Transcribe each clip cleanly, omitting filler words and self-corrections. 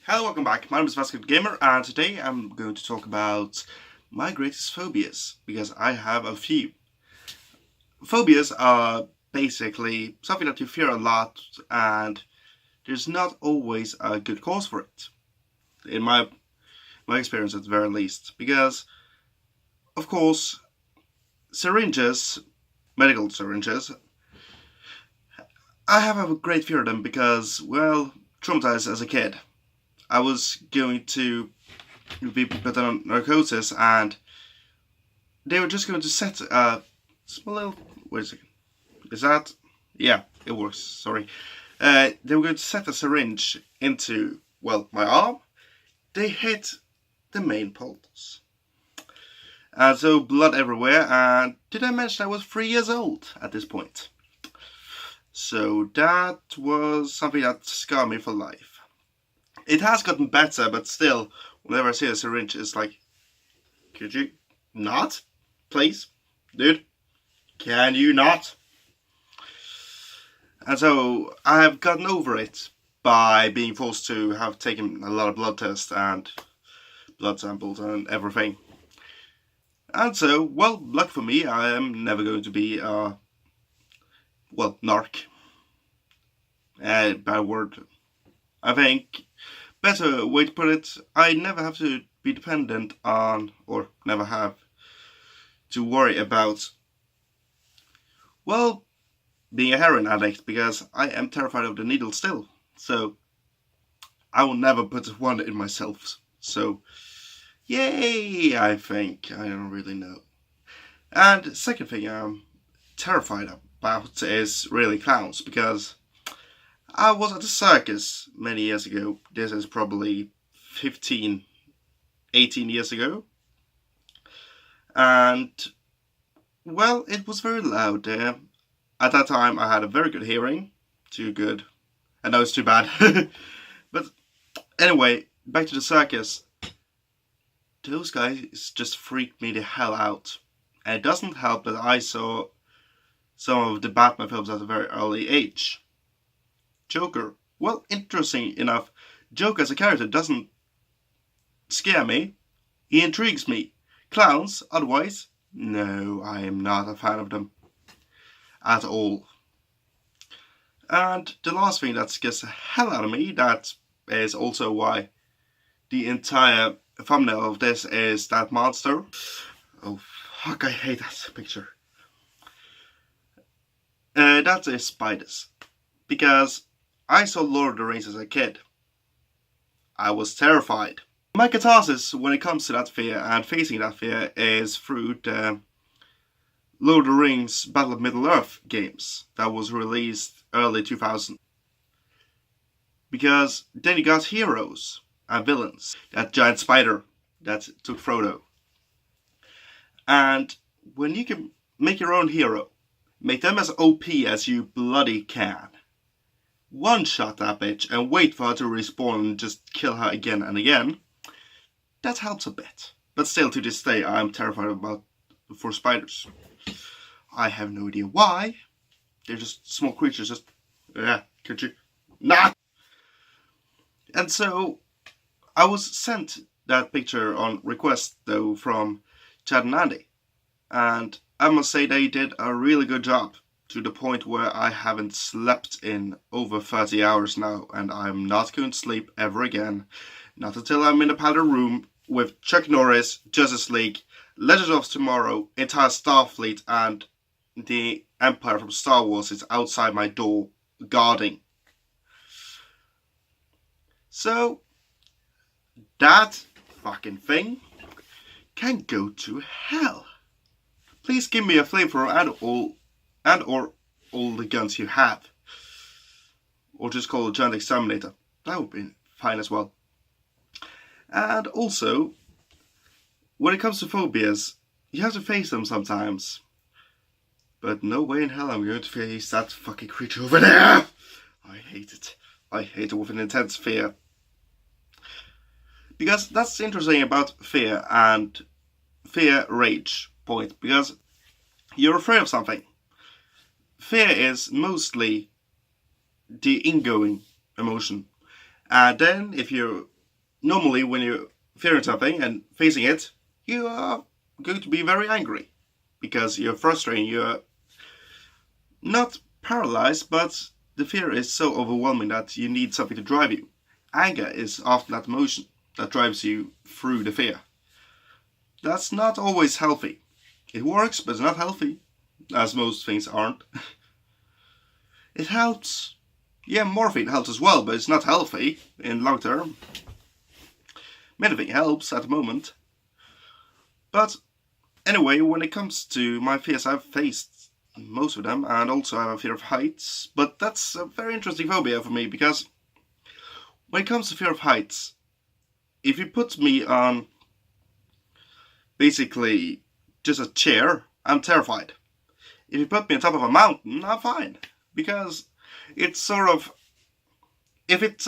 Hello, welcome back. My name is Vasco Gamer, and today I'm going to talk about my greatest phobias, because I have a few. Phobias are basically something that you fear a lot, and there's not always a good cause for it. In my experience, at the very least, because of course, syringes, medical syringes, I have a great fear of them because, well, traumatized as a kid. I was going to be put on narcosis, and they were just going to set a small little. Wait a second. Is that? Yeah, it works. Sorry. They were going to set a syringe into, well, my arm. They hit the main pulse. And so blood everywhere, and did I mention I was 3 years old at this point? So that was something that scarred me for life. It has gotten better, but still, whenever I see a syringe, it's like, could you not? Please? Dude? Can you not? And so, I have gotten over it by being forced to have taken a lot of blood tests and blood samples and everything. And so, well, luck for me, I am never going to be a, well, narc. Bad word. I think, better way to put it, I never have to be dependent on, or never have to worry about, well, being a heroin addict, because I am terrified of the needle still. So, I will never put one in myself. So, yay, I think. I don't really know. And the second thing I'm terrified about is really clowns, because I was at a circus many years ago. This is probably 15, 18 years ago. And, well, it was very loud there. At that time, I had a very good hearing. Too good. I know it's too bad. But anyway, back to the circus. Those guys just freaked me the hell out. And it doesn't help that I saw some of the Batman films at a very early age. Joker. Well, interesting enough, Joker as a character doesn't scare me. He intrigues me. Clowns, otherwise, no, I am not a fan of them. At all. And the last thing that scares the hell out of me, that is also why the entire thumbnail of this is that monster. Oh fuck, I hate that picture. That is spiders. Because I saw Lord of the Rings as a kid. I was terrified. My catharsis when it comes to that fear and facing that fear is through the Lord of the Rings Battle of Middle-earth games that was released early 2000. Because then you got heroes and villains. That giant spider that took Frodo. And when you can make your own hero, make them as OP as you bloody can, one-shot that bitch and wait for her to respawn and just kill her again and again, that helps a bit. But still, to this day, I'm terrified for spiders. I have no idea why. They're just small creatures, just, could you not? And so, I was sent that picture on request, though, from Chad and Andy. And I must say they did a really good job, to the point where I haven't slept in over 30 hours now, and I'm not going to sleep ever again. Not until I'm in a padded room with Chuck Norris, Justice League, Legends of Tomorrow, entire Starfleet, and the Empire from Star Wars is outside my door, guarding. So, that fucking thing can go to hell. Please give me a flamethrower and or all the guns you have. Or just call it a giant exterminator. That would be fine as well. And also, when it comes to phobias, you have to face them sometimes. But no way in hell I'm going to face that fucking creature over there! I hate it. I hate it with an intense fear. Because that's interesting about fear and fear rage point. Because you're afraid of something. Fear is mostly the ingoing emotion. And then if you normally when you're fearing something and facing it, you are going to be very angry because you're frustrated. You're not paralyzed, but the fear is so overwhelming that you need something to drive you. Anger is often that emotion that drives you through the fear. That's not always healthy. It works, but it's not healthy, as most things aren't. It helps. Yeah, morphine helps as well, but it's not healthy in long term. Anything helps at the moment. But anyway, when it comes to my fears, I've faced most of them, and also I have a fear of heights. But that's a very interesting phobia for me, because when it comes to fear of heights, if you put me on basically just a chair, I'm terrified. If you put me on top of a mountain, I'm fine. Because it's sort of, if it's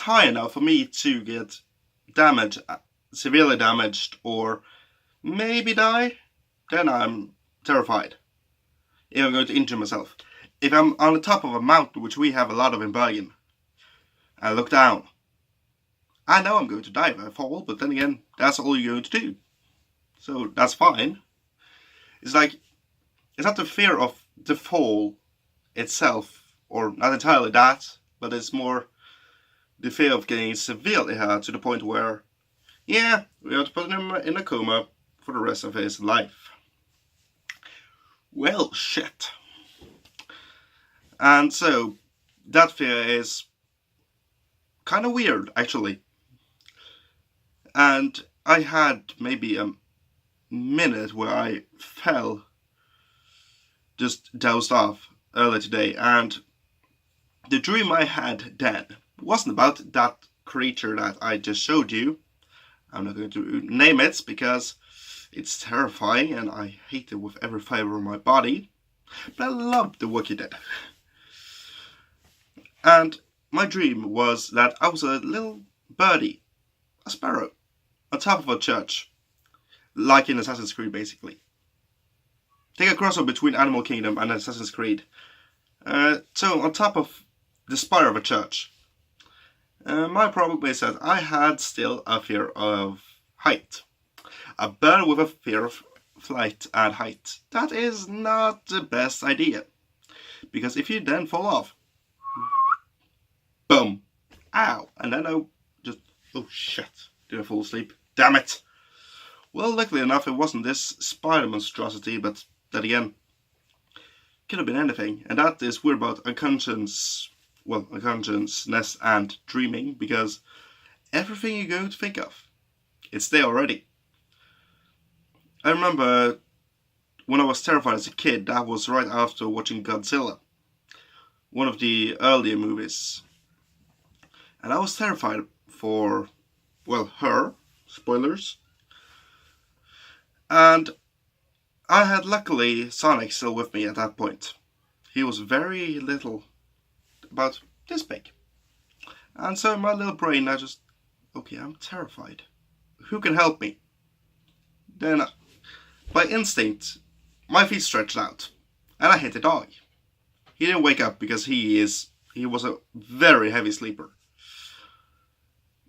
high enough for me to get damaged, severely damaged, or maybe die, then I'm terrified. If I'm going to injure myself. If I'm on the top of a mountain, which we have a lot of in Bergen, and I look down, I know I'm going to die if I fall, but then again, that's all you're going to do. So that's fine. It's like, it's not the fear of the fall itself, or not entirely that, but it's more the fear of getting severely hurt to the point where, yeah, we have to put him in a coma for the rest of his life. Well, shit. And so, that fear is kind of weird, actually. And I had maybe a minute where I fell, just dozed off earlier today, and the dream I had then wasn't about that creature that I just showed you. I'm not going to name it because it's terrifying and I hate it with every fiber of my body, but I love the work he did. And my dream was that I was a little birdie, a sparrow, on top of a church, like in Assassin's Creed basically. Take a crossover between Animal Kingdom and Assassin's Creed. So on top of the spire of a church. My problem is that I had still a fear of height. A bird with a fear of flight and height. That is not the best idea. Because if you then fall off, boom, ow, and then I just, oh shit, did I fall asleep? Damn it! Well, luckily enough, it wasn't this spider monstrosity, but that again, could have been anything. And that is weird about unconsciousness and dreaming, because everything you're going to think of, it's there already. I remember when I was terrified as a kid, that was right after watching Godzilla, one of the earlier movies. And I was terrified for, well, her, spoilers. And I had luckily Sonic still with me at that point. He was very little, about this big. And so in my little brain I just, okay, I'm terrified. Who can help me? Then, by instinct, my feet stretched out, and I hit the dog. He didn't wake up because he was a very heavy sleeper.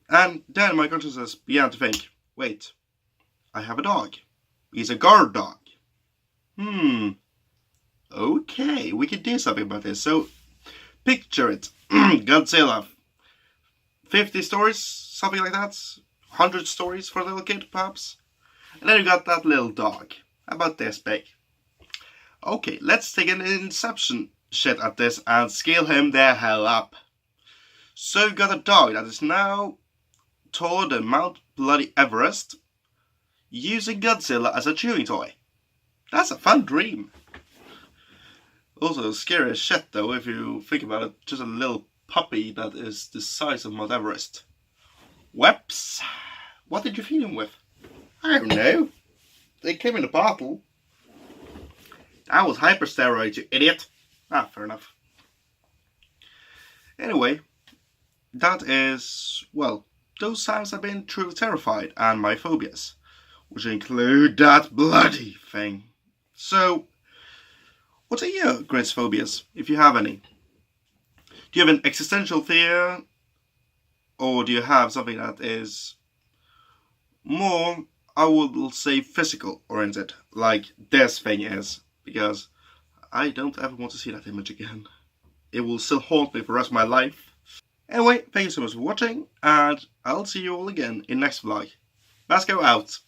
And then my consciousness began to think, wait, I have a dog. He's a guard dog. Okay, we can do something about this. So, picture it. Godzilla. 50 stories, something like that. 100 stories for a little kid, perhaps. And then you got that little dog. About this big. Okay, let's take an Inception shit at this and scale him the hell up. So you got a dog that is now taller than Mount Bloody Everest, using Godzilla as a chewing toy. That's a fun dream. Also scary as shit though, if you think about it. Just a little puppy that is the size of Mount Everest. Whoops. What did you feed him with? I don't know. They came in a bottle. That was hypersteroids, you idiot. Ah, fair enough. Anyway, that is, well, those times I've been truly terrified, and my phobias, which include that bloody thing. So, what are your greatest phobias, if you have any? Do you have an existential fear? Or do you have something that is more, I would say, physical oriented, like this thing is? Because I don't ever want to see that image again. It will still haunt me for the rest of my life. Anyway, thank you so much for watching, and I'll see you all again in next vlog. Basco out!